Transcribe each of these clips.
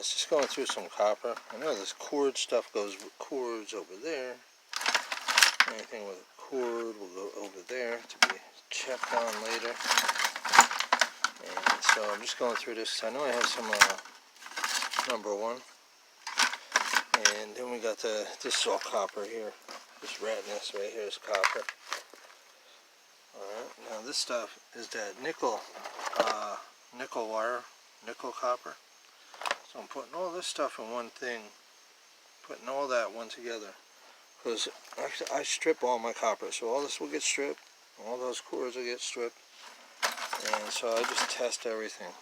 guys, just going through some copper. I know this cord stuff goes with cords over there. Anything with a cord will go over there to be checked on later. And so I'm just going through this. I know I have some number 1. And then we got this is all copper here. This redness right here is copper. Alright, now this stuff is that nickel wire, nickel copper. So I'm putting all this stuff in one thing, putting all that one together. Because I strip all my copper, so all this will get stripped, all those cores will get stripped. And so I just test everything.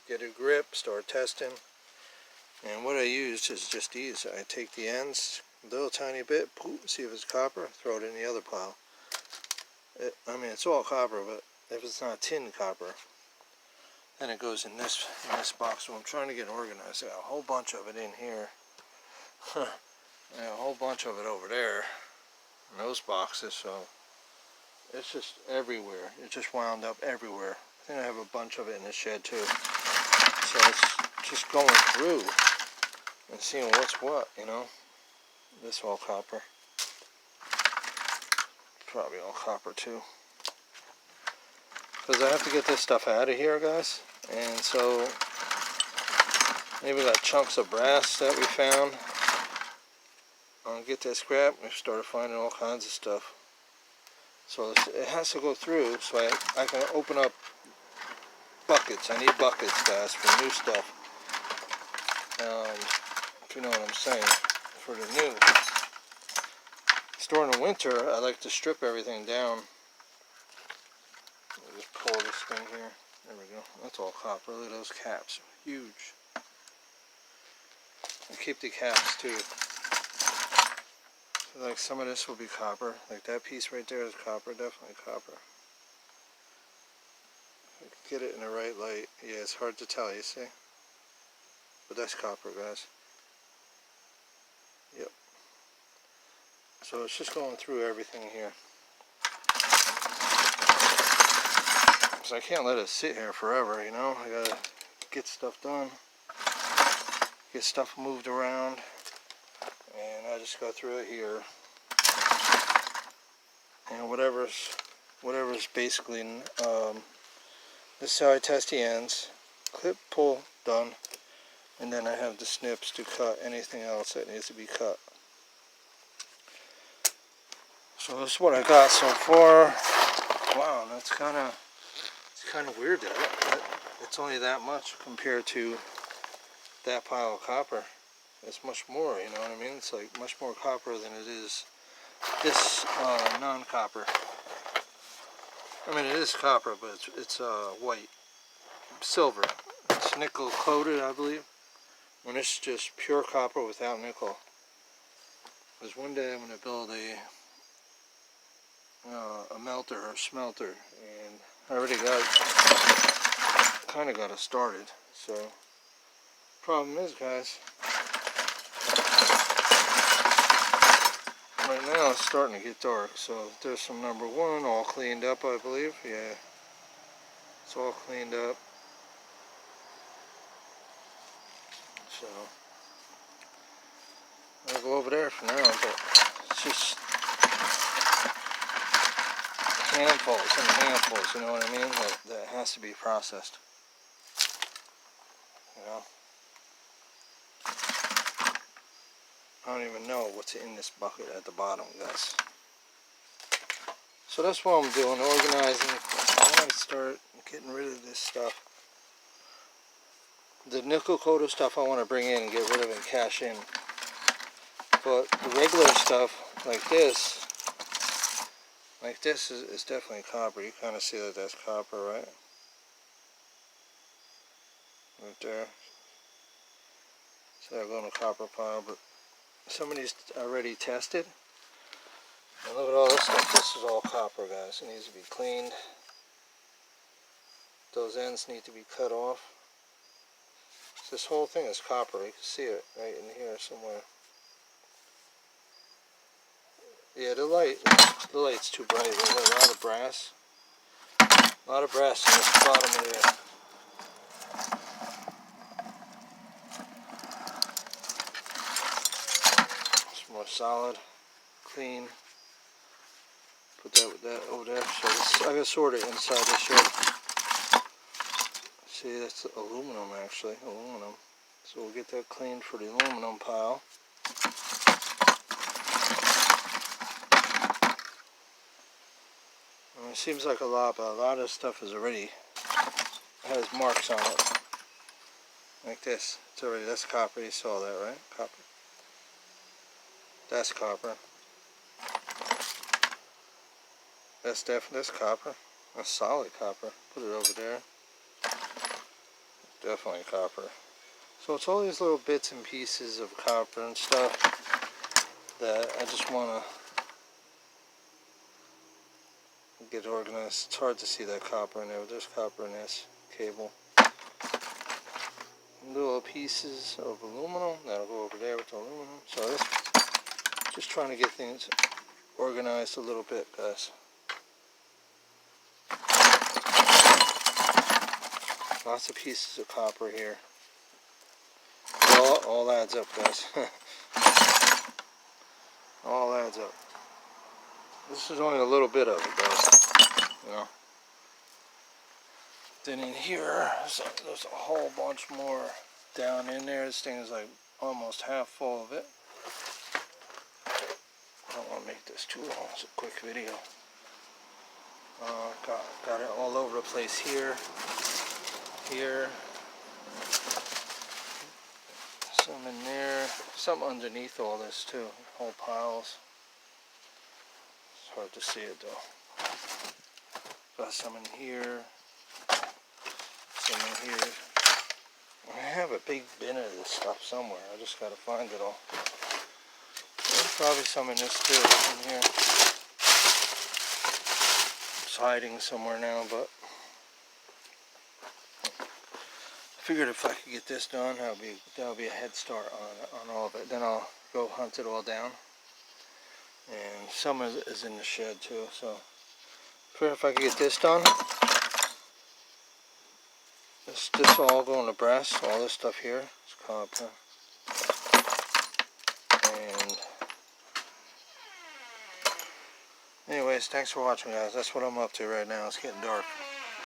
Get a grip, start testing. And what I use is just these. I take the ends, a little tiny bit, see if it's copper, throw it in the other pile. I mean, it's all copper, but if it's not tin copper, then it goes in this box. So I'm trying to get organized. I got a whole bunch of it in here. I got a whole bunch of it over there in those boxes. So it's just everywhere. It just wound up everywhere. I think I have a bunch of it in the shed too. So it's just going through and seeing what's what, you know. This all copper. Probably all copper too. Because I have to get this stuff out of here, guys. And so maybe we got chunks of brass that we found. I'll get that scrap. We started finding all kinds of stuff. So it has to go through so I can open up buckets. I need buckets, guys, for new stuff. If you know what I'm saying, for the new. During the winter, I like to strip everything down. I'll just pull this thing here. There we go. That's all copper. Look at those caps. Huge. I keep the caps too. So like some of this will be copper. Like that piece right there is copper. Definitely copper. Get it in the right light. Yeah, it's hard to tell, you see? But that's copper, guys. Yep. So it's just going through everything here. So I can't let it sit here forever, you know. I gotta get stuff done, get stuff moved around, and I just go through it here. And whatever's basically, this is how I test the ends. Clip, pull, done. And then I have the snips to cut anything else that needs to be cut. So this is what I got so far. Wow, it's kind of weird that it's only that much compared to that pile of copper. It's much more, you know what I mean? It's like much more copper than it is this non-copper. I mean, it is copper, but it's white, silver. It's nickel coated, I believe. When it's just pure copper without nickel. Because one day I'm going to build a melter or smelter, and I already kind of got it started. So problem is, guys, right now it's starting to get dark. So there's some number 1 all cleaned up, I believe. Yeah, it's all cleaned up. So I'll go over there for now, but it's just handfuls and handfuls, you know what I mean, that has to be processed, you know. I don't even know what's in this bucket at the bottom, guys. So that's what I'm doing, organizing. I want to start getting rid of this stuff. The nickel coated stuff I want to bring in and get rid of and cash in. But the regular stuff like this is definitely copper. You kind of see that that's copper, right? Right there. So that'll go in a copper pile, but some of these already tested. And look at all this stuff. This is all copper, guys. It needs to be cleaned. Those ends need to be cut off. This whole thing is copper. You can see it right in here somewhere. Yeah, the light's too bright. There's a lot of brass. A lot of brass in this bottom of there. solid, clean. Put that with that over there. So this, I gotta sort it inside the shed. See, that's aluminum actually, aluminum. So we'll get that cleaned for the aluminum pile. It seems like a lot, but a lot of this stuff is already has marks on it. Like this. It's already, that's copper. You saw that, right? Copper. That's copper. That's copper. That's solid copper. Put it over there. Definitely copper. So it's all these little bits and pieces of copper and stuff that I just want to get organized. It's hard to see that copper in there, but there's copper in this cable. Little pieces of aluminum that'll go over there with the aluminum. So this, just trying to get things organized a little bit, guys. Lots of pieces of copper here. It all adds up, guys. All adds up. This is only a little bit of it, guys. You know. Then in here, there's a whole bunch more down in there. This thing is like almost half full of it. I don't want to make this too long. It's a quick video. Got it all over the place here. Here. Some in there. Some underneath all this too. Whole piles. It's hard to see it though. Got some in here. Some in here. I have a big bin of this stuff somewhere. I just gotta find it all. There's probably some in this too, in here. It's hiding somewhere now, but I figured if I could get this done, that'll be a head start on all of it. Then I'll go hunt it all down. And some is in the shed too, so I figured if I could get this done. This all going to brass, all this stuff here is copper. And anyways, thanks for watching, guys. That's what I'm up to right now. It's getting dark.